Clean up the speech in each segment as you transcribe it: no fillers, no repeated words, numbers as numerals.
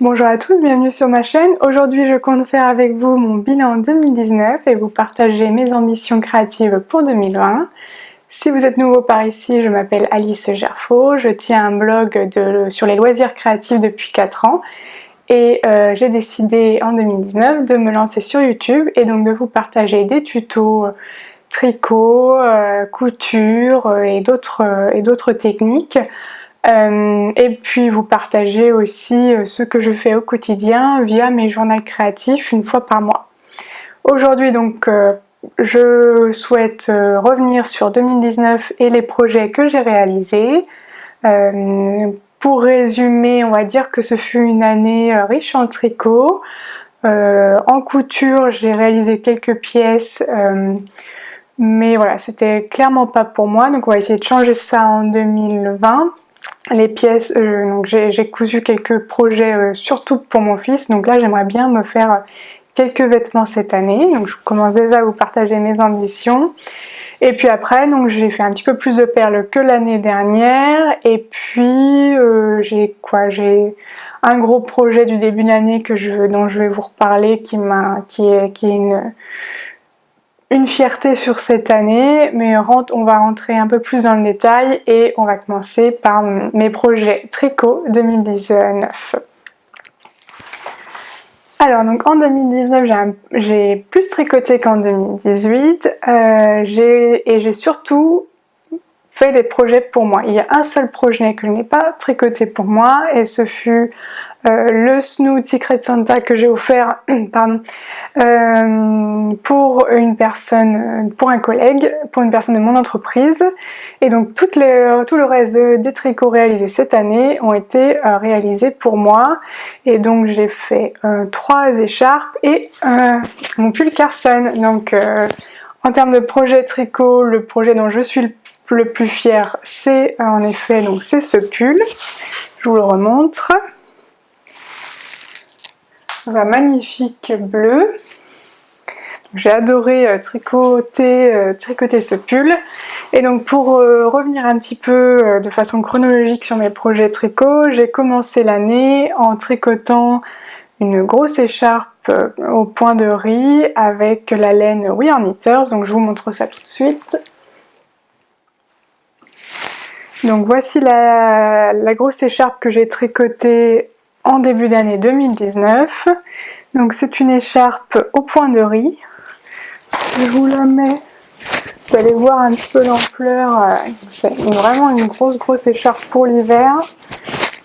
Bonjour à tous, bienvenue sur ma chaîne. Aujourd'hui, je compte faire avec vous mon bilan 2019 et vous partager mes ambitions créatives pour 2020. Si vous êtes nouveau par ici, je m'appelle Alice Gerfaux, je tiens un blog sur les loisirs créatifs depuis 4 ans et j'ai décidé en 2019 de me lancer sur YouTube et donc de vous partager des tutos tricot, couture et d'autres techniques. Et puis vous partager aussi ce que je fais au quotidien via mes journaux créatifs une fois par mois. Aujourd'hui donc je souhaite revenir sur 2019 et les projets que j'ai réalisés. Pour résumer, on va dire que ce fut une année riche en tricot. En couture, j'ai réalisé quelques pièces, mais voilà, c'était clairement pas pour moi, donc on va essayer de changer ça en 2020. Les pièces, donc j'ai cousu quelques projets surtout pour mon fils, donc là j'aimerais bien me faire quelques vêtements cette année, donc je commence déjà à vous partager mes ambitions. Et puis après, donc j'ai fait un petit peu plus de perles que l'année dernière, et puis j'ai un gros projet du début de l'année dont je vais vous reparler qui est une fierté sur cette année, mais on va rentrer un peu plus dans le détail et on va commencer par mes projets tricot 2019. Alors donc en 2019 j'ai plus tricoté qu'en 2018 et j'ai surtout fait des projets pour moi. Il y a un seul projet que je n'ai pas tricoté pour moi et ce fut le Snood Secret Santa que j'ai offert pour un collègue, pour une personne de mon entreprise. Et donc tout le reste des tricots réalisés cette année ont été réalisés pour moi. Et donc j'ai fait 3 écharpes et mon pull Carson. Donc en termes de projet tricot, le projet dont je suis le plus fière, c'est en effet donc c'est ce pull. Je vous le remontre. Dans un magnifique bleu. J'ai adoré tricoter ce pull. Et donc pour revenir un petit peu de façon chronologique sur mes projets tricot, j'ai commencé l'année en tricotant une grosse écharpe au point de riz avec la laine We Are Knitters. Donc je vous montre ça tout de suite. Donc voici la grosse écharpe que j'ai tricotée en début d'année 2019. Donc c'est une écharpe au point de riz. Je vous la mets, vous allez voir un petit peu l'ampleur. C'est vraiment une grosse écharpe pour l'hiver.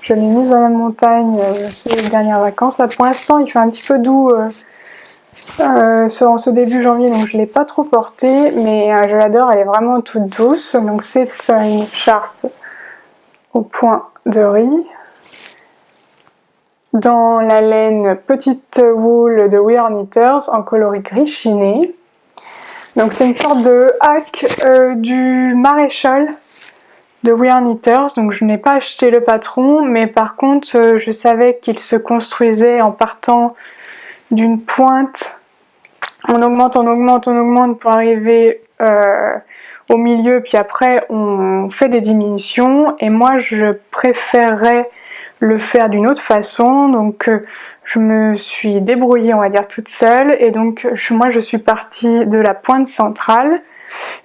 Je l'ai mise dans la montagne ces dernières vacances. Là pour l'instant il fait un petit peu doux en ce début janvier, donc je ne l'ai pas trop portée, mais je l'adore, elle est vraiment toute douce. Donc c'est une écharpe au point de riz dans la laine petite wool de We Are Knitters en coloris gris chiné. Donc c'est une sorte de hack du maréchal de We Are Knitters. Donc je n'ai pas acheté le patron, mais par contre je savais qu'il se construisait en partant d'une pointe. On augmente pour arriver au milieu, puis après on fait des diminutions. Et moi je préférerais le faire d'une autre façon, donc je me suis débrouillée, on va dire, toute seule, et donc moi je suis partie de la pointe centrale,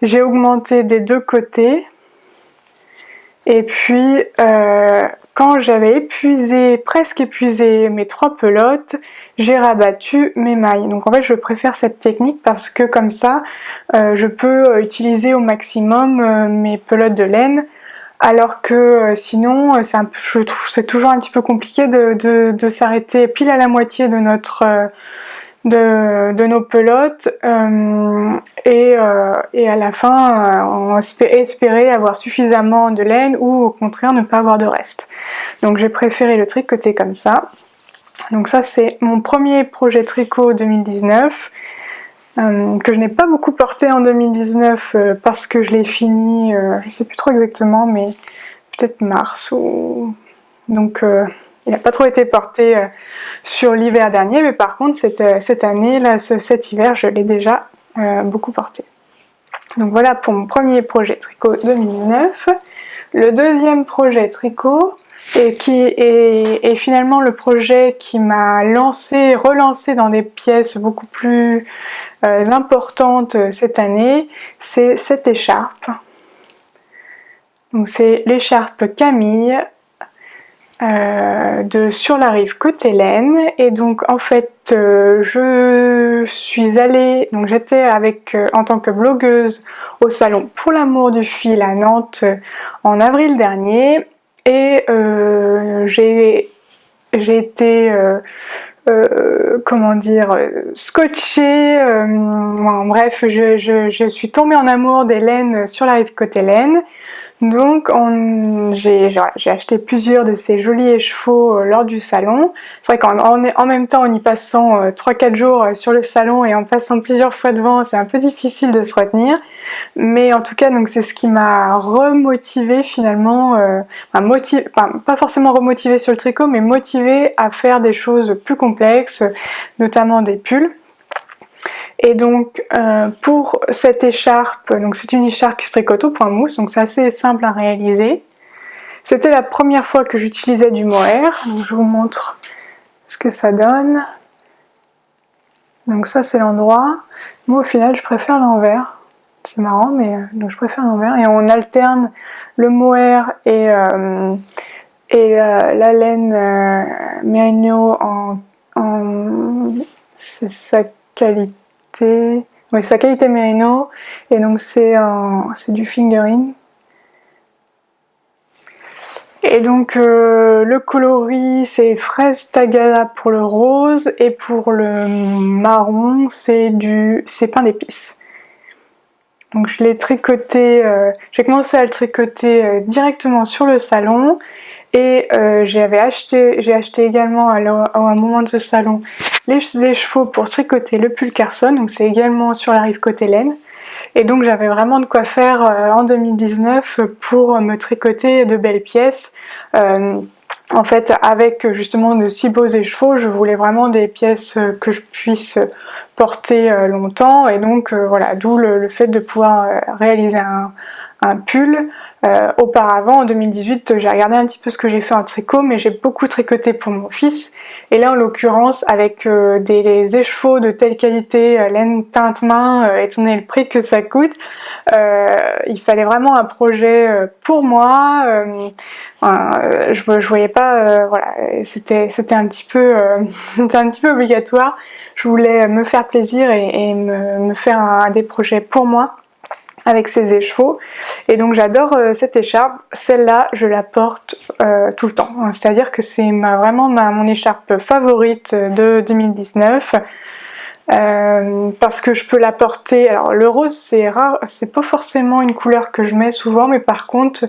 j'ai augmenté des deux côtés, et puis quand j'avais presque épuisé mes 3 pelotes, j'ai rabattu mes mailles. Donc en fait je préfère cette technique parce que comme ça je peux utiliser au maximum mes pelotes de laine. Alors que sinon, je trouve c'est toujours un petit peu compliqué de s'arrêter pile à la moitié de nos pelotes et à la fin, on espérer avoir suffisamment de laine ou au contraire ne pas avoir de reste. Donc j'ai préféré le tricoter comme ça. Donc ça c'est mon premier projet tricot 2019. Que je n'ai pas beaucoup porté en 2019 parce que je l'ai fini, je ne sais plus trop exactement, mais peut-être mars ou... Donc il n'a pas trop été porté sur l'hiver dernier, mais par contre cette année, là, cet hiver, je l'ai déjà beaucoup porté. Donc voilà pour mon premier projet tricot 2019. Le deuxième projet tricot, et qui est finalement le projet qui m'a relancé dans des pièces beaucoup plus importantes cette année, c'est cette écharpe. Donc c'est l'écharpe Camille de Sur la rive côté laine. Et donc en fait je suis allée, donc j'étais en tant que blogueuse au salon Pour l'amour du fil à Nantes en avril dernier, et j'ai été comment dire, scotchée, bon, bref, je suis tombée en amour des laines Sur la rive côté laine. Donc j'ai acheté plusieurs de ces jolis échevaux lors du salon. C'est vrai qu'en même temps, en y passant 3-4 jours sur le salon et en passant plusieurs fois devant, c'est un peu difficile de se retenir. Mais en tout cas, donc c'est ce qui m'a remotivée finalement, pas forcément remotivée sur le tricot, mais motivée à faire des choses plus complexes, notamment des pulls. Et donc pour cette écharpe, donc c'est une écharpe qui se tricote au point mousse, donc c'est assez simple à réaliser. C'était la première fois que j'utilisais du mohair, donc je vous montre ce que ça donne. Donc ça c'est l'endroit. Moi au final je préfère l'envers. C'est marrant, mais donc je préfère l'envers. Et on alterne le mohair et la laine Merino c'est sa qualité. Oui, sa qualité Merino, et donc c'est du fingering. Et donc le coloris c'est fraise tagada pour le rose, et pour le marron c'est pain d'épices. Donc je l'ai tricoté, j'ai commencé à le tricoter directement sur le salon, et j'ai acheté également à un moment de ce salon les écheveaux pour tricoter le pull Carson, donc c'est également Sur la rive côté laine. Et donc j'avais vraiment de quoi faire en 2019 pour me tricoter de belles pièces. En fait, avec justement de si beaux écheveaux, je voulais vraiment des pièces que je puisse porter longtemps, et donc voilà, d'où le fait de pouvoir réaliser un pull. Auparavant, en 2018, j'ai regardé un petit peu ce que j'ai fait en tricot, mais j'ai beaucoup tricoté pour mon fils. Et là, en l'occurrence, avec des écheveaux de telle qualité, laine teinte main, étant donné le prix que ça coûte, il fallait vraiment un projet pour moi. Je voyais pas, voilà, c'était un petit peu, c'était un petit peu obligatoire. Je voulais me faire plaisir et me faire des projets pour moi avec ces écheveaux. Et donc j'adore cette écharpe. Celle-là je la porte tout le temps, c'est-à-dire que c'est vraiment mon écharpe favorite de 2019, parce que je peux la porter. Alors le rose c'est rare, c'est pas forcément une couleur que je mets souvent, mais par contre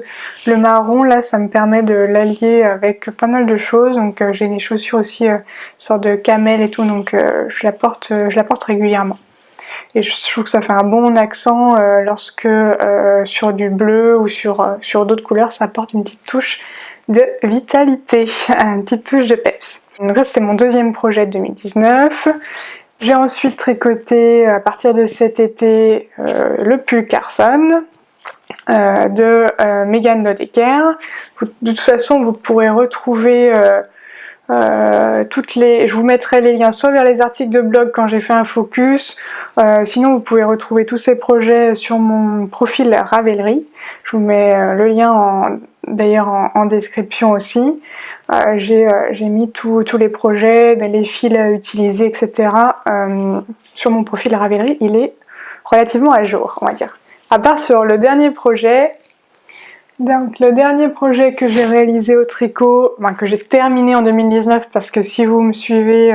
le marron là ça me permet de l'allier avec pas mal de choses. Donc j'ai des chaussures aussi, sorte de camel et tout, donc je la porte régulièrement. Et je trouve que ça fait un bon accent lorsque sur du bleu ou sur d'autres couleurs, ça apporte une petite touche de vitalité, une petite touche de peps. Donc ça, c'était mon deuxième projet de 2019. J'ai ensuite tricoté à partir de cet été le pull Carson de Megan Lodecker. De toute façon, vous pourrez retrouver je vous mettrai les liens soit vers les articles de blog quand j'ai fait un focus, sinon vous pouvez retrouver tous ces projets sur mon profil Ravelry. Je vous mets le lien d'ailleurs en description aussi. J'ai mis tous les projets, les fils à utiliser, etc. Sur mon profil Ravelry. Il est relativement à jour, on va dire. À part sur le dernier projet. Donc le dernier projet que j'ai réalisé au tricot, que j'ai terminé en 2019, parce que si vous me suivez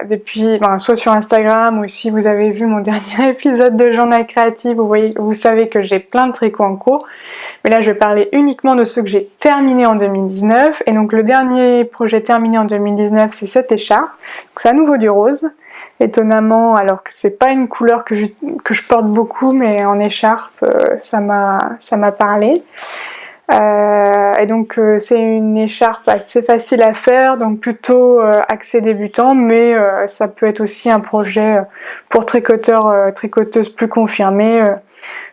depuis, soit sur Instagram, ou si vous avez vu mon dernier épisode de Journal Créatif, vous savez que j'ai plein de tricots en cours. Mais là je vais parler uniquement de ceux que j'ai terminés en 2019. Et donc le dernier projet terminé en 2019 c'est cette écharpe. C'est à nouveau du rose. Étonnamment, alors que c'est pas une couleur que je porte beaucoup, mais en écharpe ça m'a parlé. Et donc c'est une écharpe assez facile à faire, donc plutôt axé débutant, mais ça peut être aussi un projet pour tricoteurs, tricoteuses plus confirmés,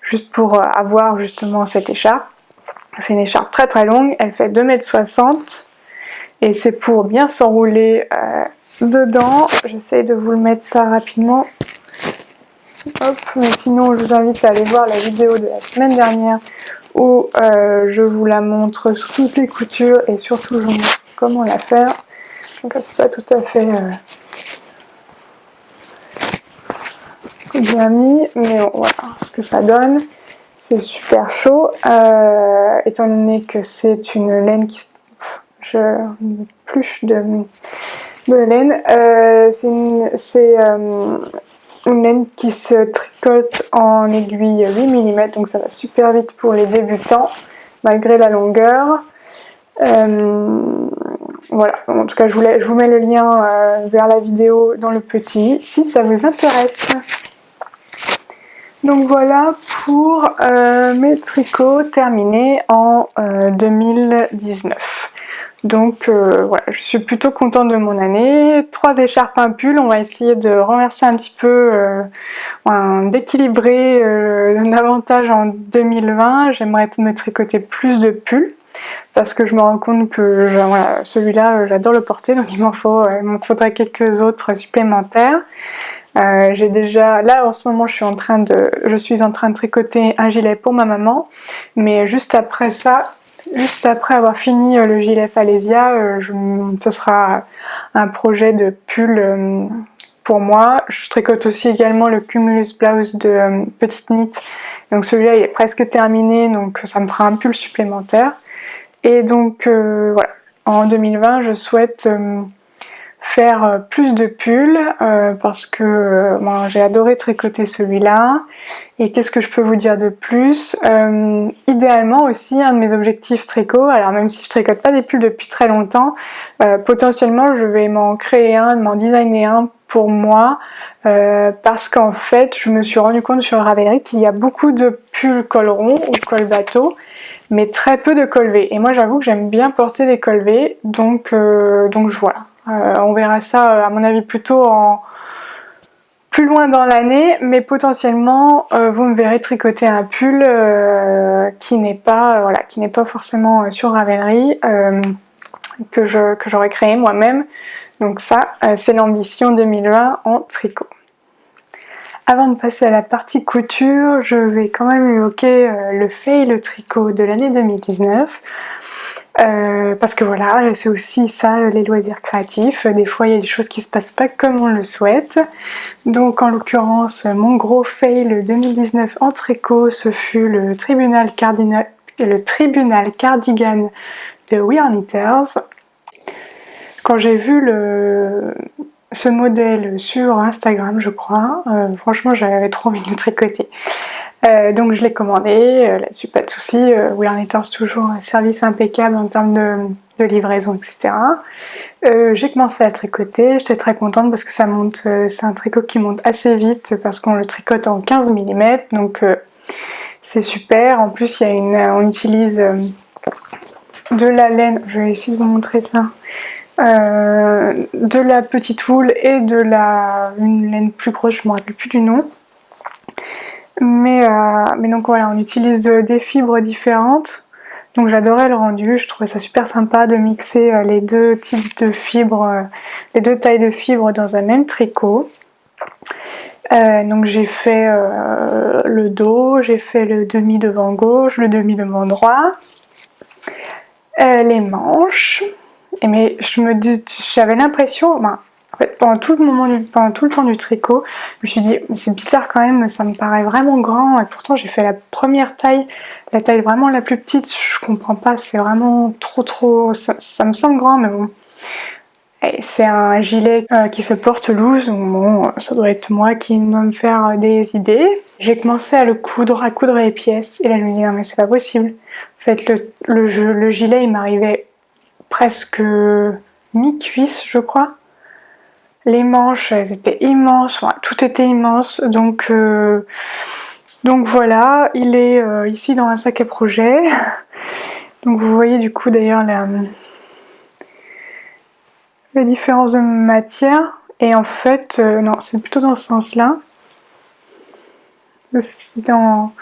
juste pour avoir justement cette écharpe. C'est une écharpe très très longue, elle fait 2,60 m et c'est pour bien s'enrouler dedans. J'essaye de vous le mettre ça rapidement. Hop, mais sinon je vous invite à aller voir la vidéo de la semaine dernière où je vous la montre sous toutes les coutures et surtout je vous montre comment la faire. Donc c'est pas tout à fait bien mis, mais bon, voilà ce que ça donne. C'est super chaud, étant donné que c'est une laine qui... une pluche de laine. C'est une laine qui se tricote en aiguille 8 mm, donc ça va super vite pour les débutants, malgré la longueur. Voilà, en tout cas je vous mets le lien vers la vidéo dans le petit, si ça vous intéresse. Donc voilà pour mes tricots terminés en 2019. Donc voilà, je suis plutôt contente de mon année. 3 écharpes, un pull. On va essayer de renverser un petit peu, d'équilibrer davantage en 2020. J'aimerais me tricoter plus de pulls parce que je me rends compte que voilà, celui-là, j'adore le porter, donc il m'en faudrait quelques autres supplémentaires. J'ai déjà, là en ce moment je suis en train de tricoter un gilet pour ma maman, mais juste après avoir fini le gilet Falesia, ce sera un projet de pull pour moi. Je tricote aussi également le Cumulus Blouse de Petite Knit, donc celui-là il est presque terminé, donc ça me fera un pull supplémentaire. Et donc voilà, en 2020 je souhaite faire plus de pulls parce que j'ai adoré tricoter celui-là. Et qu'est-ce que je peux vous dire de plus, idéalement aussi, un de mes objectifs tricot, alors même si je tricote pas des pulls depuis très longtemps, potentiellement je vais m'en créer un, m'en designer un pour moi, parce qu'en fait je me suis rendu compte sur Ravelry qu'il y a beaucoup de pulls col rond ou col bateau, mais très peu de col V. Et moi j'avoue que j'aime bien porter des col V, donc voilà. On verra ça à mon avis plutôt plus loin dans l'année, mais potentiellement vous me verrez tricoter un pull qui n'est pas forcément sur Ravelry, que j'aurais créé moi-même. Donc ça, c'est l'ambition 2020 en tricot. Avant de passer à la partie couture, je vais quand même évoquer le fail tricot de l'année 2019. Parce que voilà, c'est aussi ça les loisirs créatifs, des fois il y a des choses qui se passent pas comme on le souhaite. Donc en l'occurrence mon gros fail 2019 en tricot, ce fut le tribunal cardigan de We Are Knitters. Quand j'ai vu ce modèle sur Instagram je crois, franchement j'avais trop envie de le tricoter. Donc je l'ai commandé, là-dessus pas de soucis, We Are Knitters toujours un service impeccable en termes de livraison, etc. J'ai commencé à tricoter, j'étais très contente parce que ça monte, c'est un tricot qui monte assez vite parce qu'on le tricote en 15 mm, donc c'est super. En plus on utilise de la laine, je vais essayer de vous montrer ça, de la petite wool et une laine plus grosse, je ne me rappelle plus du nom. Mais donc voilà, on utilise des fibres différentes, donc j'adorais le rendu, je trouvais ça super sympa de mixer les deux types de fibres, les deux tailles de fibres dans un même tricot. Donc j'ai fait le dos, j'ai fait le demi devant gauche, le demi devant droit, les manches, mais j'avais l'impression, en fait, pendant tout le temps du tricot, je me suis dit, c'est bizarre quand même, ça me paraît vraiment grand, et pourtant j'ai fait la première taille, la taille vraiment la plus petite, je comprends pas, c'est vraiment trop, ça me semble grand, mais bon. C'est un gilet qui se porte loose, donc bon, ça doit être moi qui dois me faire des idées. J'ai commencé à coudre les pièces, et là je me dis, non mais c'est pas possible. En fait, le gilet, il m'arrivait presque mi-cuisse, je crois. Les manches, elles étaient immenses, enfin, tout était immense, donc voilà, il est ici dans un sac à projet. Donc vous voyez du coup d'ailleurs la différence de matière, et en fait, non, c'est plutôt dans ce sens-là. C'était en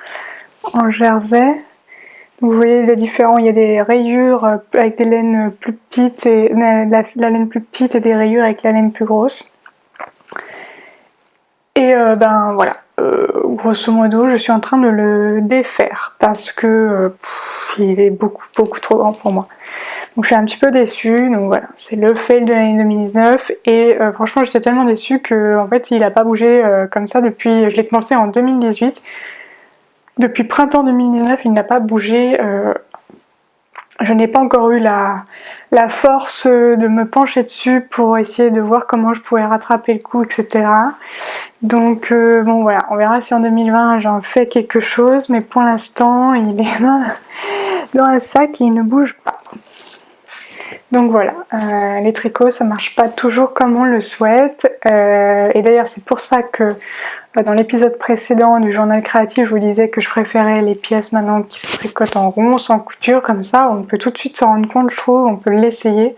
jersey, Vous voyez les différents, il y a des rayures avec des laines plus petites et la laine plus petite et des rayures avec la laine plus grosse. Et ben voilà, grosso modo, je suis en train de le défaire parce que il est beaucoup trop grand pour moi. Donc je suis un petit peu déçue, donc voilà, c'est le fail de l'année 2019 et franchement j'étais tellement déçue que en fait il a pas bougé comme ça depuis, je l'ai commencé en 2018, depuis printemps 2019 il n'a pas bougé, je n'ai pas encore eu la force de me pencher dessus pour essayer de voir comment je pouvais rattraper le coup, etc. Donc bon voilà, on verra si en 2020 j'en fais quelque chose, mais pour l'instant il est dans un sac et il ne bouge pas. Donc voilà, les tricots ça marche pas toujours comme on le souhaite, et d'ailleurs c'est pour ça que dans l'épisode précédent du journal créatif je vous disais que je préférais les pièces maintenant qui se tricotent en rond, sans couture, comme ça on peut tout de suite se rendre compte, je trouve, on peut l'essayer.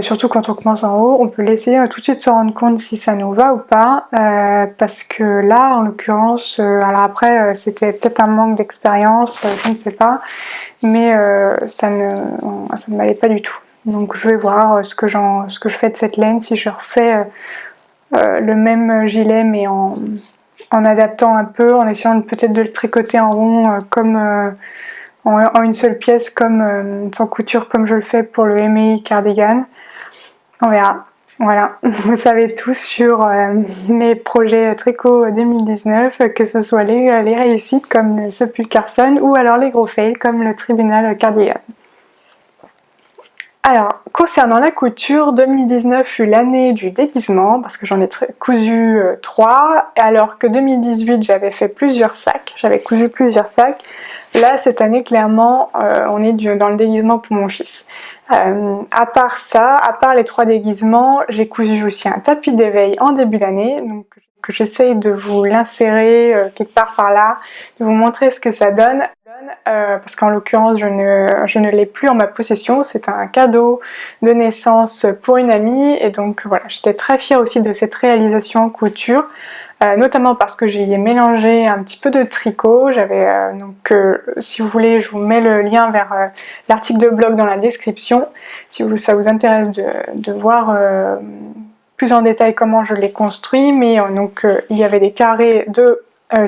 Surtout quand on commence en haut, on peut l'essayer tout de suite se rendre compte si ça nous va ou pas, parce que là, en l'occurrence, alors après, c'était peut-être un manque d'expérience, je ne sais pas, mais ça ne m'allait pas du tout. Donc je vais voir ce que je fais de cette laine, si je refais le même gilet, mais en adaptant un peu, en essayant peut-être de le tricoter en rond, comme en une seule pièce, comme sans couture, comme je le fais pour le MI cardigan. On verra. Voilà, vous savez tout sur mes projets tricot 2019, que ce soit les réussites comme ce pull Carson ou alors les gros fails comme le tribunal cardigan. Alors, concernant la couture, 2019 fut l'année du déguisement parce que j'en ai cousu 3, alors que 2018 j'avais fait plusieurs sacs, j'avais cousu plusieurs sacs. Là, cette année, clairement, on est dans le déguisement pour mon fils. À part ça, à part les 3 déguisements, j'ai cousu aussi un tapis d'éveil en début d'année, donc que j'essaye de vous l'insérer quelque part par là, de vous montrer ce que ça donne. Parce qu'en l'occurrence je ne l'ai plus en ma possession, c'est un cadeau de naissance pour une amie et donc voilà, j'étais très fière aussi de cette réalisation en couture, notamment parce que j'y ai mélangé un petit peu de tricot. J'avais donc si vous voulez je vous mets le lien vers l'article de blog dans la description si ça vous intéresse de voir plus en détail comment je l'ai construit, mais donc il y avait des carrés de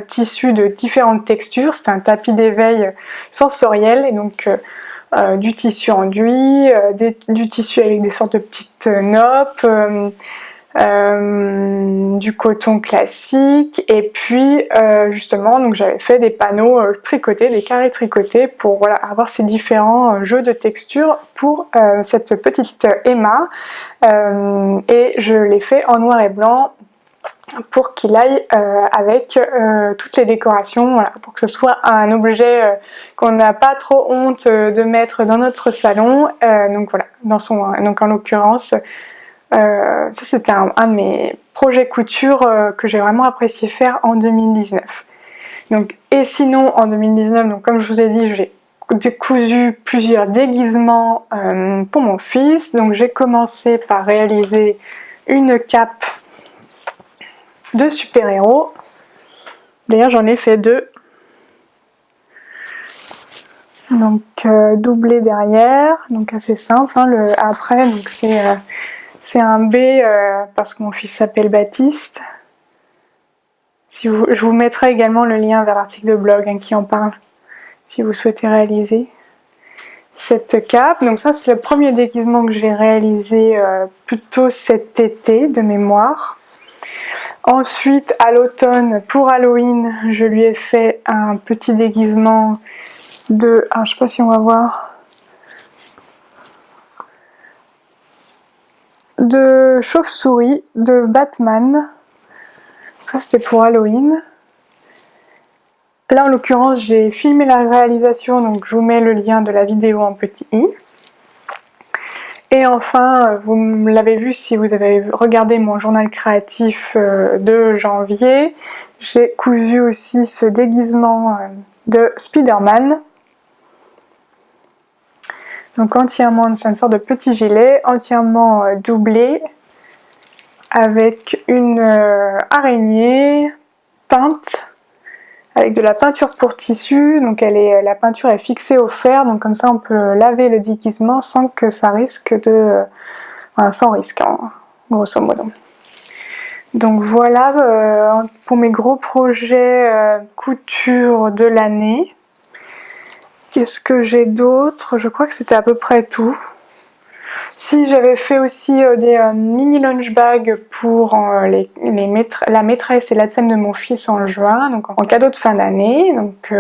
tissus de différentes textures, c'est un tapis d'éveil sensoriel et donc du tissu enduit, du tissu avec des sortes de petites noppes, du coton classique et puis justement donc j'avais fait des panneaux tricotés, des carrés tricotés pour voilà, avoir ces différents jeux de textures pour cette petite Emma et je l'ai fait en noir et blanc pour qu'il aille avec toutes les décorations, voilà, pour que ce soit un objet qu'on n'a pas trop honte de mettre dans notre salon. Donc voilà, donc en l'occurrence, ça c'était un de mes projets couture que j'ai vraiment apprécié faire en 2019. Donc, et sinon en 2019, donc comme je vous ai dit, j'ai cousu plusieurs déguisements pour mon fils. Donc j'ai commencé par réaliser une cape de super-héros. D'ailleurs j'en ai fait 2. Donc doublé derrière, donc assez simple. Hein, après donc c'est un B parce que mon fils s'appelle Baptiste. Je vous mettrai également le lien vers l'article de blog qui en parle si vous souhaitez réaliser cette cape. Donc ça c'est le premier déguisement que j'ai réalisé plutôt cet été de mémoire. Ensuite, à l'automne, pour Halloween, je lui ai fait un petit déguisement de... je sais pas si on va voir... de chauve-souris, de Batman. Ça, c'était pour Halloween. Là, en l'occurrence, j'ai filmé la réalisation, donc je vous mets le lien de la vidéo en petit i. Et enfin, vous l'avez vu si vous avez regardé mon journal créatif de janvier, j'ai cousu aussi ce déguisement de Spider-Man. Donc entièrement, c'est une sorte de petit gilet, entièrement doublé, avec une araignée peinte, avec de la peinture pour tissu. Donc la peinture est fixée au fer, donc comme ça on peut laver le déguisement sans que ça risque de... sans risque, hein, grosso modo. Donc voilà pour mes gros projets couture de l'année. Qu'est-ce que j'ai d'autre? Je crois que c'était à peu près tout. Si, j'avais fait aussi des mini lunch bags pour la maîtresse et la scène de mon fils en juin, donc en cadeau de fin d'année. Donc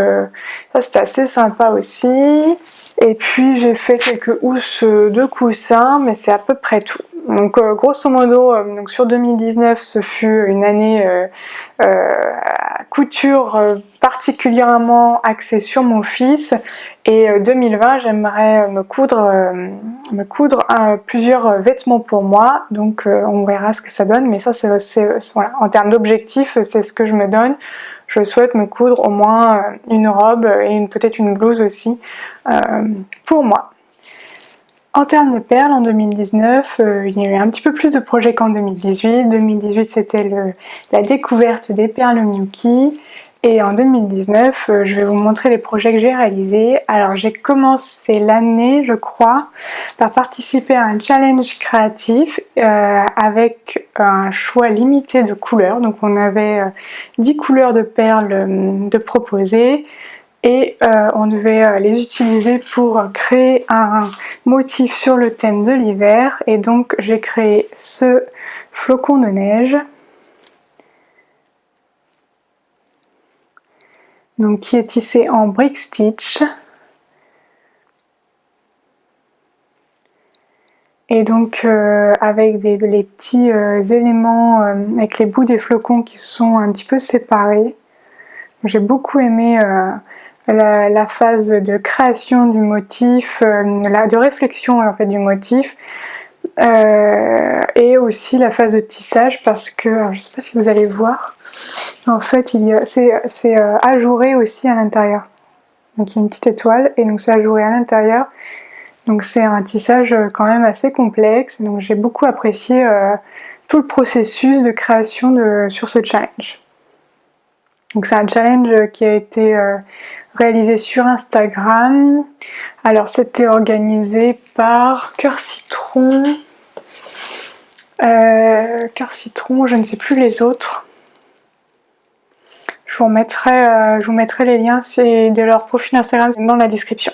ça c'était assez sympa aussi. Et puis j'ai fait quelques housses de coussins, mais c'est à peu près tout. Donc grosso modo, donc sur 2019, ce fut une année couture particulièrement axée sur mon fils. Et 2020, j'aimerais me coudre plusieurs vêtements pour moi. Donc on verra ce que ça donne, mais ça voilà. En termes d'objectifs, c'est ce que je me donne. Je souhaite me coudre au moins une robe et peut-être une blouse aussi pour moi. En termes de perles, en 2019, il y a eu un petit peu plus de projets qu'en 2018. 2018, c'était la découverte des perles Miyuki. Et en 2019, je vais vous montrer les projets que j'ai réalisés. Alors, j'ai commencé l'année, je crois, par participer à un challenge créatif avec un choix limité de couleurs. Donc, on avait 10 couleurs de perles de proposer. Et on devait les utiliser pour créer un motif sur le thème de l'hiver. Et donc j'ai créé ce flocon de neige, donc qui est tissé en brick stitch. Et donc avec les petits éléments avec les bouts des flocons qui sont un petit peu séparés. J'ai beaucoup aimé la phase de création du motif, de réflexion en fait du motif, et aussi la phase de tissage parce que, alors, je ne sais pas si vous allez voir, en fait c'est ajouré aussi à l'intérieur. Donc il y a une petite étoile et donc c'est ajouré à l'intérieur. Donc c'est un tissage quand même assez complexe. Donc j'ai beaucoup apprécié tout le processus de création sur ce challenge. Donc c'est un challenge qui a été réalisé sur Instagram. Alors c'était organisé par Cœur Citron. Cœur Citron, je ne sais plus les autres. Je vous mettrai les liens de leur profil Instagram dans la description.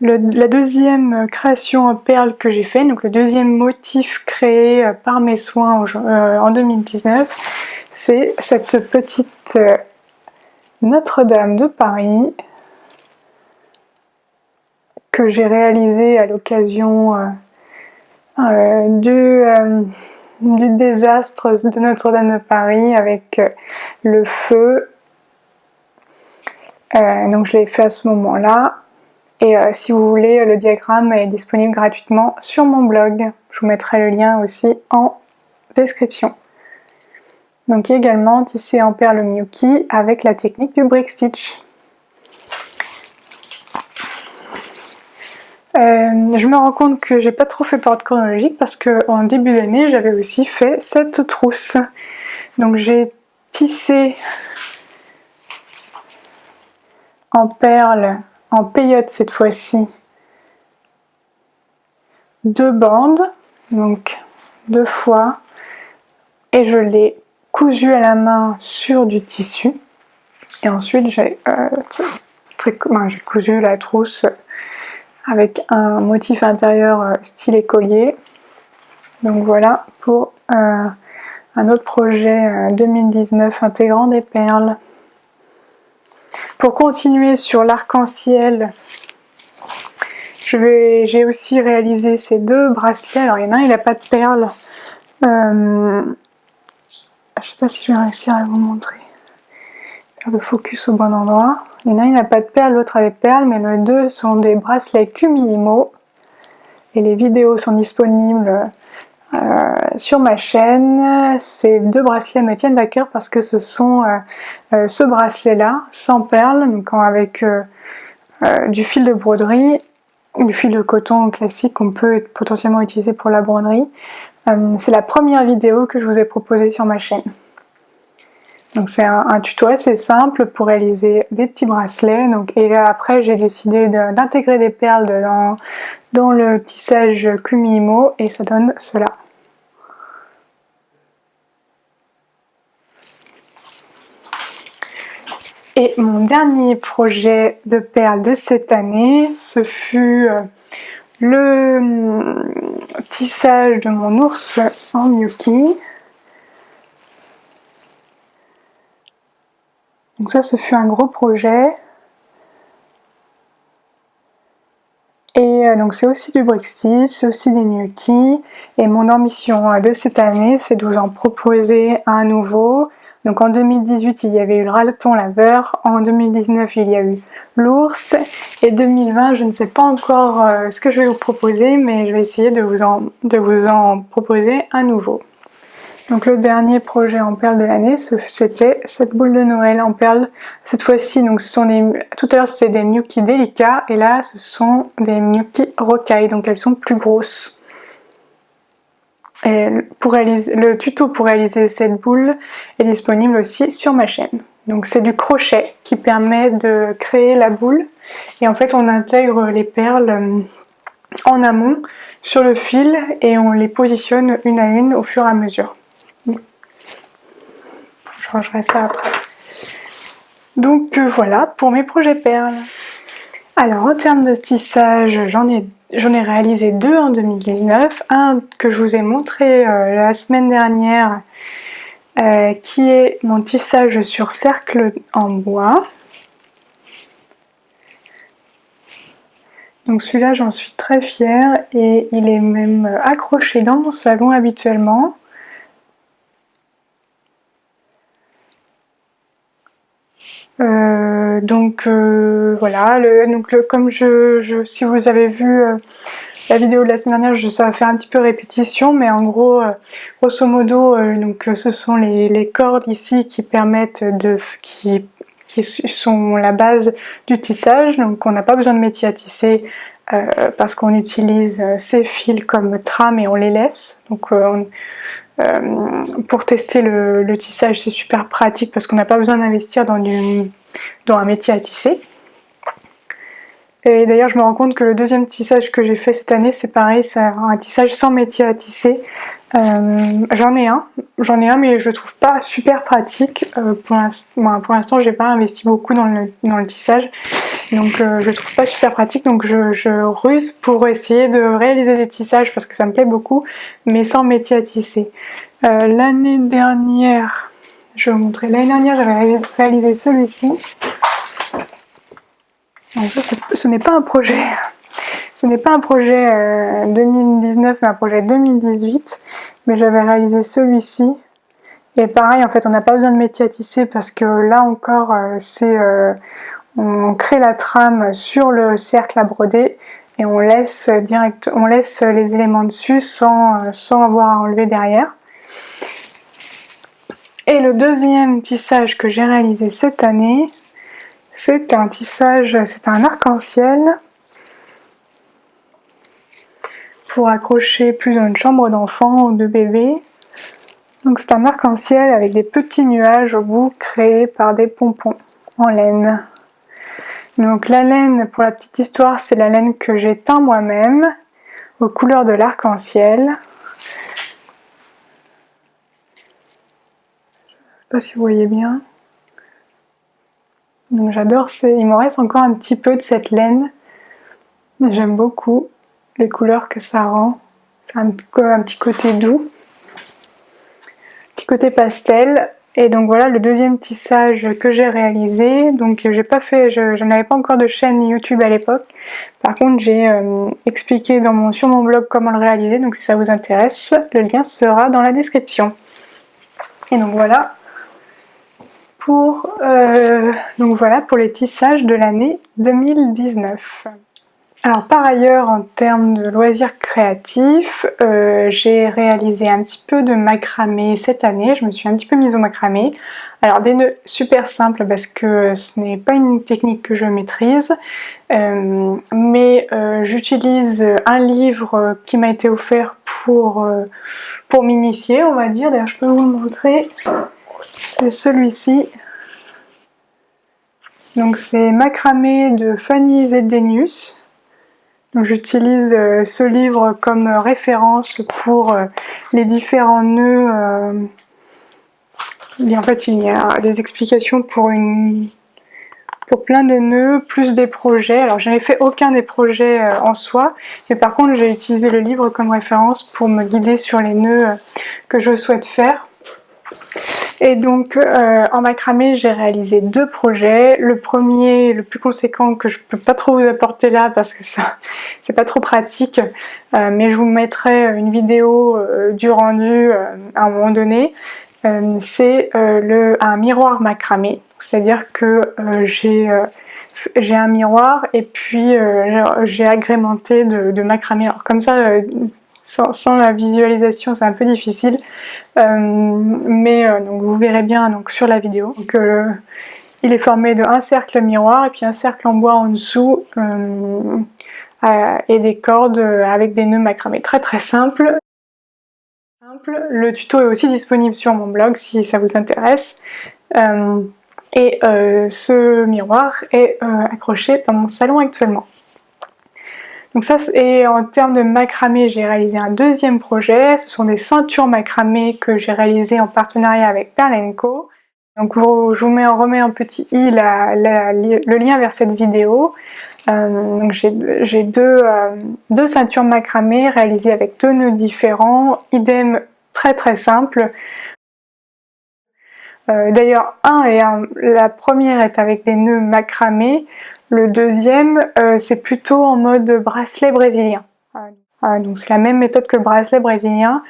La deuxième création en perles que j'ai fait, donc le deuxième motif créé par mes soins en 2019, c'est cette petite Notre-Dame de Paris que j'ai réalisée à l'occasion du désastre de Notre-Dame de Paris avec le feu. Donc je l'ai fait à ce moment-là. Et si vous voulez, le diagramme est disponible gratuitement sur mon blog. Je vous mettrai le lien aussi en description. Donc également tissé en perles Miyuki avec la technique du brick stitch. Je me rends compte que j'ai pas trop fait par ordre chronologique parce qu'en début d'année j'avais aussi fait cette trousse. Donc j'ai tissé en perles, en peyote cette fois-ci, 2 bandes, donc 2 fois, et je l'ai cousu à la main sur du tissu. Et ensuite j'ai cousu la trousse avec un motif intérieur style écolier. Donc voilà pour un autre projet 2019 intégrant des perles. Pour continuer sur l'arc-en-ciel, j'ai aussi réalisé ces 2 bracelets. Alors il y en a un, il n'a pas de perles. Je ne sais pas si je vais réussir à vous montrer. Faire le focus au bon endroit. Il y en a un, il n'a pas de perles, l'autre a des perles, mais les 2 sont des bracelets Kumihimo. Et les vidéos sont disponibles sur ma chaîne. Ces 2 bracelets me tiennent à cœur parce que ce sont ce bracelet-là, sans perles, donc avec du fil de broderie, du fil de coton classique qu'on peut potentiellement utiliser pour la broderie. C'est la première vidéo que je vous ai proposée sur ma chaîne. Donc c'est un tuto assez simple pour réaliser des petits bracelets. Donc, et là, après j'ai décidé d'intégrer des perles dans le tissage Kumihimo et ça donne cela. Et mon dernier projet de perles de cette année, ce fut le tissage de mon ours en Miyuki. Donc ça, ce fut un gros projet. Et donc c'est aussi du brick stitch, c'est aussi des Miyuki. Et mon ambition de cette année, c'est de vous en proposer un nouveau. Donc en 2018, il y avait eu le raton laveur, en 2019, il y a eu l'ours, et 2020, je ne sais pas encore ce que je vais vous proposer, mais je vais essayer de vous en proposer un nouveau. Donc le dernier projet en perles de l'année, c'était cette boule de Noël en perles. Cette fois-ci, donc tout à l'heure c'était des Miyuki délicats, et là ce sont des Miyuki rocaille, donc elles sont plus grosses. Et le tuto pour réaliser cette boule est disponible aussi sur ma chaîne. Donc c'est du crochet qui permet de créer la boule, et en fait on intègre les perles en amont sur le fil et on les positionne une à une au fur et à mesure. Je rangerai ça après. Donc voilà pour mes projets perles. Alors en termes de tissage, j'en ai réalisé 2 en 2019. Un que je vous ai montré la semaine dernière, qui est mon tissage sur cercle en bois. Donc celui-là, j'en suis très fière et il est même accroché dans mon salon habituellement. Voilà, comme si vous avez vu la vidéo de la semaine dernière, ça va faire un petit peu répétition, mais en gros, grosso modo, ce sont les cordes ici qui permettent qui sont la base du tissage. Donc on n'a pas besoin de métier à tisser parce qu'on utilise ces fils comme trame et on les laisse. Donc pour tester le tissage, c'est super pratique parce qu'on n'a pas besoin d'investir dans un métier à tisser. Et d'ailleurs, je me rends compte que le deuxième tissage que j'ai fait cette année, c'est pareil, c'est un tissage sans métier à tisser. J'en ai un, mais je le trouve pas super pratique. Pour l'instant, j'ai pas investi beaucoup dans le tissage, donc je le trouve pas super pratique. Donc je ruse pour essayer de réaliser des tissages parce que ça me plaît beaucoup, mais sans métier à tisser. L'année dernière, je vais vous montrer. L'année dernière, j'avais réalisé celui-ci. En fait, ce n'est pas un projet. Ce n'est pas un projet 2019, mais un projet 2018. Mais j'avais réalisé celui-ci. Et pareil, en fait, on n'a pas besoin de métier à tisser parce que là encore, on crée la trame sur le cercle à broder et on laisse les éléments dessus sans avoir à enlever derrière. Et le deuxième tissage que j'ai réalisé cette année, c'est un arc-en-ciel pour accrocher plus dans une chambre d'enfant ou de bébé. Donc c'est un arc-en-ciel avec des petits nuages au bout créés par des pompons en laine. Donc la laine, pour la petite histoire, c'est la laine que j'ai teint moi-même aux couleurs de l'arc-en-ciel. Je ne sais pas si vous voyez bien. Donc j'adore, il m'en reste encore un petit peu de cette laine. J'aime beaucoup les couleurs que ça rend. C'est un petit côté doux, un petit côté pastel. Et donc voilà le deuxième tissage que j'ai réalisé. Donc je n'avais pas encore de chaîne YouTube à l'époque. Par contre j'ai expliqué sur mon blog comment le réaliser. Donc si ça vous intéresse, le lien sera dans la description. Et donc voilà pour les tissages de l'année 2019. Alors par ailleurs, en termes de loisirs créatifs, j'ai réalisé un petit peu de macramé cette année. Je me suis un petit peu mise au macramé. Alors des nœuds super simples parce que ce n'est pas une technique que je maîtrise, mais j'utilise un livre qui m'a été offert pour m'initier, on va dire. D'ailleurs je peux vous le montrer. c'est celui-ci. Donc c'est Macramé de Fanny Zedenius. J'utilise ce livre comme référence pour les différents nœuds. Et en fait, il y a des explications pour plein de nœuds, plus des projets. Alors je n'ai fait aucun des projets en soi, mais par contre j'ai utilisé le livre comme référence pour me guider sur les nœuds que je souhaite faire. Et donc en macramé j'ai réalisé 2 projets. Le premier, le plus conséquent, que je peux pas trop vous apporter là parce que ça c'est pas trop pratique, mais je vous mettrai une vidéo du rendu à un moment donné. C'est un miroir macramé, c'est-à-dire que j'ai un miroir et puis j'ai agrémenté de macramé. Alors comme ça, sans la visualisation, c'est un peu difficile, mais donc vous verrez bien donc, sur la vidéo. Donc, il est formé d'un cercle miroir et puis un cercle en bois en dessous et des cordes avec des nœuds macramé. Très très simple. Le tuto est aussi disponible sur mon blog si ça vous intéresse. Ce miroir est accroché dans mon salon actuellement. Donc ça, et en termes de macramé, j'ai réalisé un deuxième projet. Ce sont des ceintures macramé que j'ai réalisées en partenariat avec Perle & Co. Donc je vous remets en petit i le lien vers cette vidéo. Donc j'ai deux ceintures macramé réalisées avec 2 nœuds différents, idem très très simple. D'ailleurs la première est avec des nœuds macramé, le deuxième c'est plutôt en mode bracelet brésilien. Donc c'est la même méthode que le bracelet brésilien.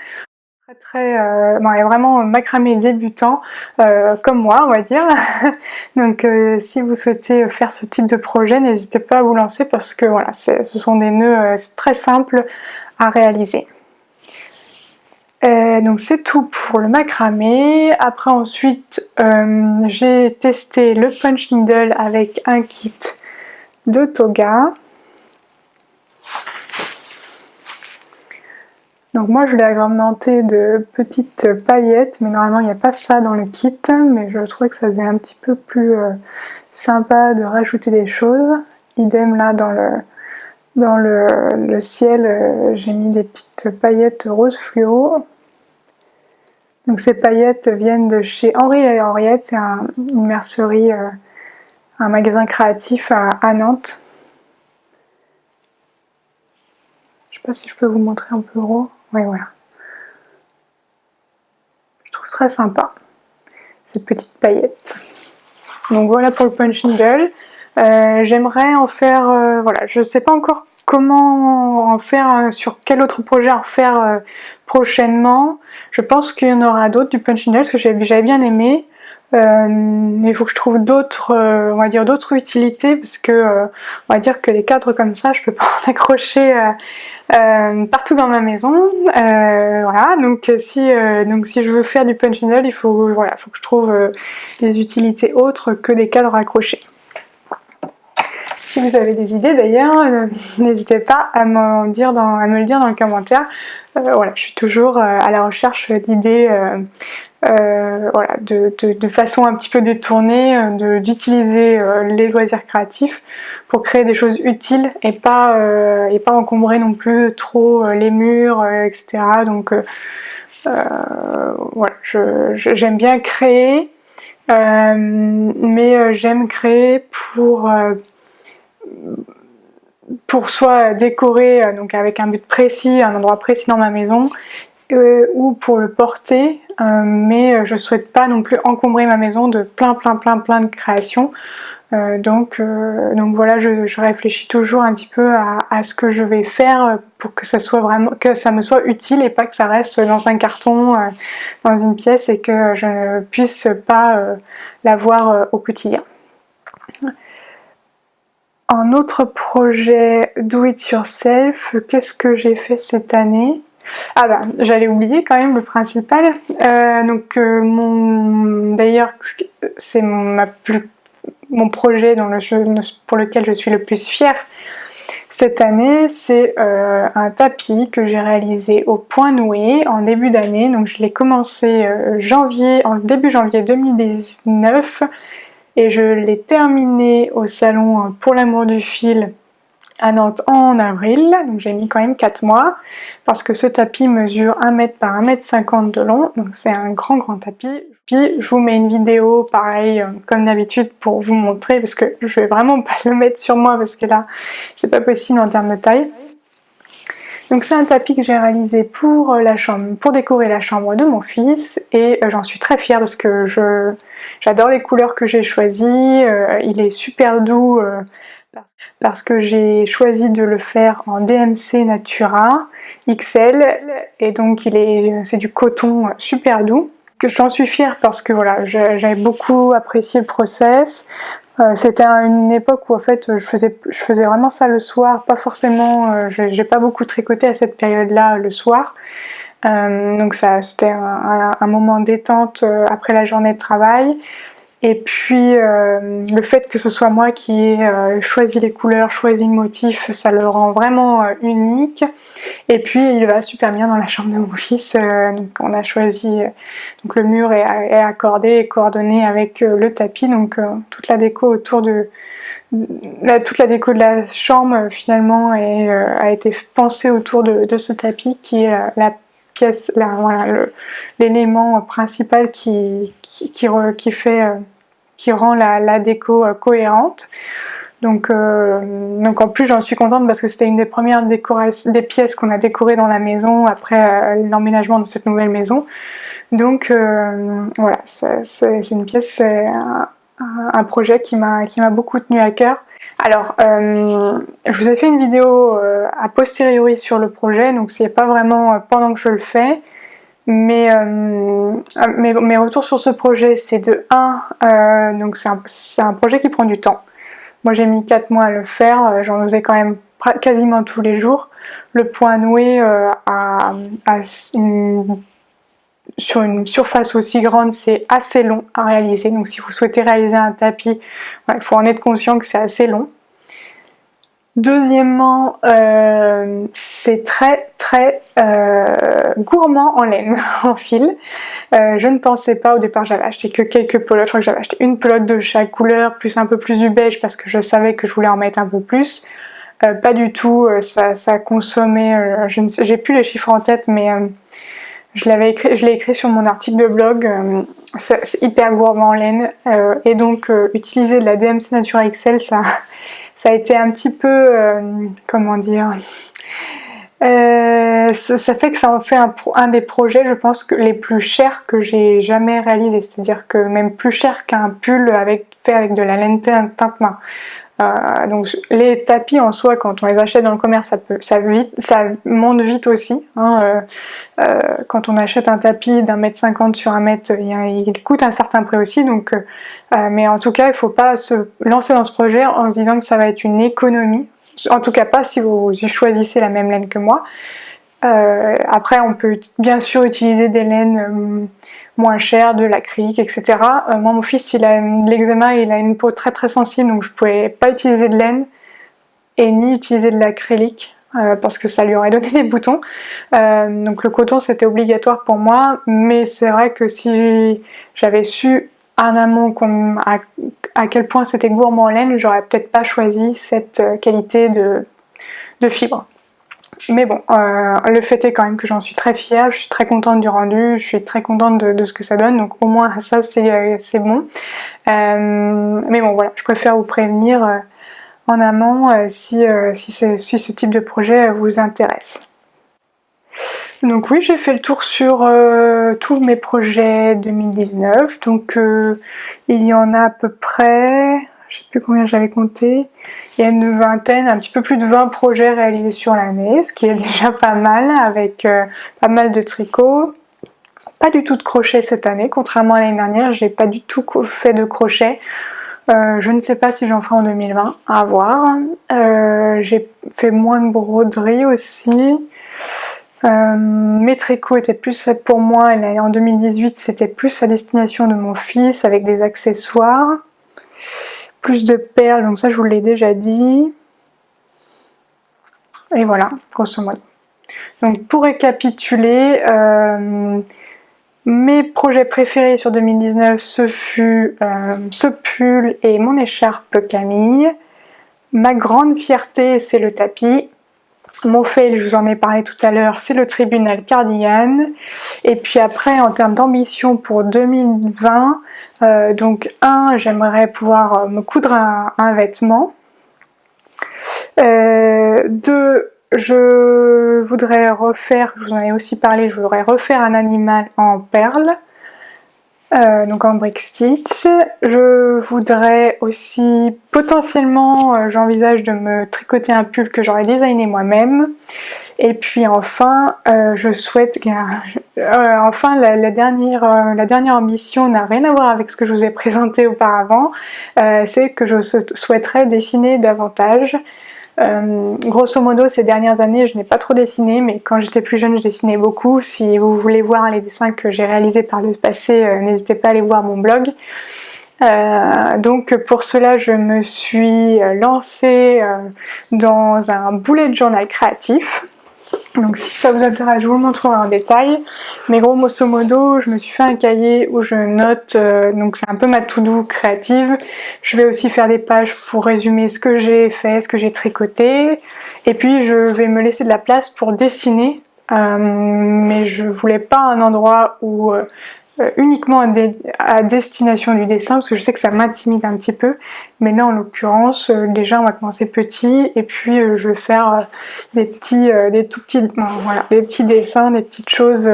Bon, il est vraiment macramé débutant comme moi on va dire. Donc si vous souhaitez faire ce type de projet, n'hésitez pas à vous lancer parce que voilà, ce sont des nœuds très simples à réaliser. Donc c'est tout pour le macramé. Après ensuite j'ai testé le punch needle avec un kit de toga. Donc moi je l'ai agrémenté de petites paillettes, mais normalement il n'y a pas ça dans le kit, mais je trouvais que ça faisait un petit peu plus sympa de rajouter des choses. Idem là dans le ciel, j'ai mis des petites paillettes rose fluo. Donc ces paillettes viennent de chez Henri et Henriette, c'est une mercerie, un magasin créatif à Nantes. Je sais pas si je peux vous montrer un peu gros. Oui, voilà. Je trouve très sympa, ces petites paillettes. Donc voilà pour le punch needle. J'aimerais en faire, voilà, je sais pas encore comment en faire, sur quel autre projet en faire prochainement. Je pense qu'il y en aura d'autres du punch needle, parce que j'avais bien aimé. Il faut que je trouve d'autres, on va dire d'autres utilités, parce que on va dire que les cadres comme ça, je peux pas en accrocher partout dans ma maison. Voilà, donc si je veux faire du punch needle, il faut, voilà, faut que je trouve des utilités autres que des cadres accrochés. Si vous avez des idées d'ailleurs, n'hésitez pas à me le dire dans le commentaire. Voilà, je suis toujours à la recherche d'idées, voilà, de façon un petit peu détournée, d'utiliser les loisirs créatifs pour créer des choses utiles et pas encombrer non plus trop les murs, etc. Donc voilà, j'aime bien créer, mais j'aime créer pour soit décorer donc avec un but précis, un endroit précis dans ma maison, ou pour le porter, mais je souhaite pas non plus encombrer ma maison de plein de créations. Donc voilà, je réfléchis toujours un petit peu à ce que je vais faire pour que ça soit vraiment, que ça me soit utile et pas que ça reste dans un carton, dans une pièce et que je ne puisse pas l'avoir au quotidien. Un autre projet do it yourself, qu'est-ce que j'ai fait cette année? Ah bah, j'allais oublier quand même le principal. D'ailleurs, c'est mon projet pour lequel je suis le plus fière. Cette année, c'est un tapis que j'ai réalisé au point noué en début d'année. Donc je l'ai commencé début janvier 2019 et je l'ai terminé au salon pour l'amour du fil à Nantes en avril. Donc j'ai mis quand même 4 mois parce que ce tapis mesure 1 m par 1,50 m de long. Donc c'est un grand tapis. Puis je vous mets une vidéo pareil comme d'habitude pour vous montrer parce que je vais vraiment pas le mettre sur moi parce que là c'est pas possible en termes de taille. Donc c'est un tapis que j'ai réalisé pour décorer la chambre de mon fils et j'en suis très fière parce que j'adore les couleurs que j'ai choisies, il est super doux parce que j'ai choisi de le faire en DMC Natura XL et donc c'est du coton super doux. Que j'en suis fière parce que voilà, j'avais beaucoup apprécié le process. C'était une époque où en fait je faisais vraiment ça le soir, pas forcément, j'ai pas beaucoup tricoté à cette période-là le soir. Donc c'était un moment détente après la journée de travail. Et puis le fait que ce soit moi qui ai choisi les couleurs, choisi le motif, ça le rend vraiment unique. Et puis il va super bien dans la chambre de mon fils. Donc on a choisi, donc le mur est accordé et coordonné avec le tapis. Donc toute la déco autour toute la déco de la chambre finalement a été pensée autour de ce tapis qui est la pièce, l'élément principal qui rend la déco cohérente. Donc en plus j'en suis contente parce que c'était une des premières des pièces qu'on a décorées dans la maison après l'emménagement de cette nouvelle maison. Donc voilà, c'est une pièce, un projet qui m'a beaucoup tenu à cœur. Alors, je vous ai fait une vidéo a posteriori sur le projet, donc c'est pas vraiment pendant que je le fais. Mais mes retours sur ce projet, c'est de 1, donc c'est un projet qui prend du temps. Moi j'ai mis 4 mois à le faire, j'en faisais quand même quasiment tous les jours. Le point noué sur une surface aussi grande, c'est assez long à réaliser. Donc si vous souhaitez réaliser un tapis, il faut en être conscient que c'est assez long. Deuxièmement, c'est très gourmand en laine, en fil. Je ne pensais pas, au départ j'avais acheté que quelques pelotes, je crois que j'avais acheté une pelote de chaque couleur, plus un peu plus du beige parce que je savais que je voulais en mettre un peu plus. Pas du tout, ça consommait, j'ai plus les chiffres en tête, mais je l'ai écrit sur mon article de blog, c'est hyper gourmand en laine, et donc utiliser de la DMC Natura XL, ça a été un petit peu, comment dire, ça fait que ça en fait un des projets, je pense, les plus chers que j'ai jamais réalisé. C'est-à-dire que même plus cher qu'un pull fait avec de la laine teinte main. Donc les tapis en soi, quand on les achète dans le commerce, ça monte vite aussi. Quand on achète un tapis d'1,50 m sur 1 mètre, il coûte un certain prix aussi. Donc, mais en tout cas, il ne faut pas se lancer dans ce projet en se disant que ça va être une économie. En tout cas, pas si vous choisissez la même laine que moi. Après, on peut bien sûr utiliser des laines moins chères, de l'acrylique, etc. Moi, mon fils, il a l'eczéma, il a une peau très sensible, donc je ne pouvais pas utiliser de laine et ni utiliser de l'acrylique parce que ça lui aurait donné des boutons. Donc le coton, c'était obligatoire pour moi, mais c'est vrai que si j'avais su en amont à quel point c'était gourmand en laine, j'aurais peut-être pas choisi cette qualité de fibre. Mais bon, le fait est quand même que j'en suis très fière, je suis très contente du rendu, je suis très contente de ce que ça donne, donc au moins ça c'est bon. Mais bon voilà, je préfère vous prévenir en amont si ce type de projet vous intéresse. Donc oui, j'ai fait le tour sur tous mes projets 2019, donc il y en a à peu près, je sais plus combien j'avais compté, il y a une vingtaine, un petit peu plus de 20 projets réalisés sur l'année, ce qui est déjà pas mal, avec pas mal de tricot. Pas du tout de crochet cette année, contrairement à l'année dernière, j'ai pas du tout fait de crochet. Je ne sais pas si j'en ferai en 2020, à voir. J'ai fait moins de broderie aussi. Mes tricots étaient plus faits pour moi et en 2018 c'était plus à destination de mon fils avec des accessoires, plus de perles, donc ça je vous l'ai déjà dit. Et voilà, grosso modo. Donc pour récapituler, mes projets préférés sur 2019, ce fut ce pull et mon écharpe Camille. Ma grande fierté, c'est le tapis. Mon fail, je vous en ai parlé tout à l'heure, c'est le tribunal cardigan. Et puis après, en termes d'ambition pour 2020, donc j'aimerais pouvoir me coudre un vêtement. 2, je voudrais refaire, je vous en ai aussi parlé, je voudrais refaire un animal en perles, donc en brick stitch. Je voudrais aussi, potentiellement, j'envisage de me tricoter un pull que j'aurais designé moi-même. Et puis enfin, je souhaite, enfin la dernière ambition n'a rien à voir avec ce que je vous ai présenté auparavant, c'est que je souhaiterais dessiner davantage. Grosso modo, ces dernières années, je n'ai pas trop dessiné, mais quand j'étais plus jeune, je dessinais beaucoup. Si vous voulez voir les dessins que j'ai réalisés par le passé, n'hésitez pas à aller voir mon blog. Donc pour cela, je me suis lancée dans un bullet journal créatif. Donc si ça vous intéresse, je vous le montrerai en détail. Mais grosso modo, je me suis fait un cahier où je note, donc c'est un peu ma to-do créative. Je vais aussi faire des pages pour résumer ce que j'ai fait, ce que j'ai tricoté. Et puis je vais me laisser de la place pour dessiner. Mais je voulais pas un endroit où uniquement à destination du dessin, parce que je sais que ça m'intimide un petit peu. Mais là en l'occurrence, déjà on va commencer petit, et puis je vais faire des petits dessins, des petites choses,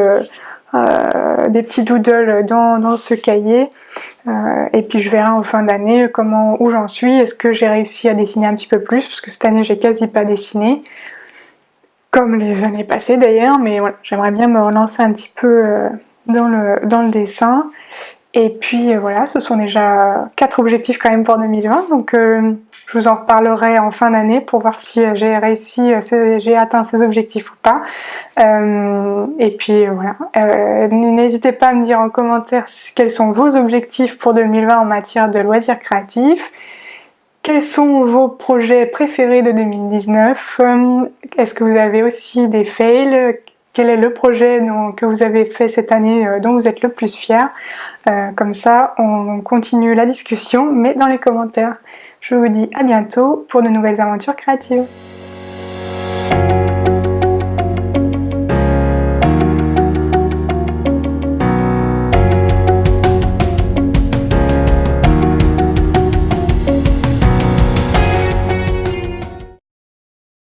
des petits doodles dans ce cahier. Et puis je verrai en fin d'année où j'en suis. Est-ce que j'ai réussi à dessiner un petit peu plus, parce que cette année j'ai quasi pas dessiné, comme les années passées d'ailleurs, mais voilà, j'aimerais bien me relancer un petit peu dans le dessin. Et puis voilà, ce sont déjà 4 objectifs quand même pour 2020, donc je vous en reparlerai en fin d'année pour voir si j'ai réussi, si j'ai atteint ces objectifs ou pas. Et puis voilà, n'hésitez pas à me dire en commentaire quels sont vos objectifs pour 2020 en matière de loisirs créatifs. Quels sont vos projets préférés de 2019? Est-ce que vous avez aussi des fails? Quel est le projet que vous avez fait cette année dont vous êtes le plus fier? Comme ça, on continue la discussion, mais dans les commentaires. Je vous dis à bientôt pour de nouvelles aventures créatives.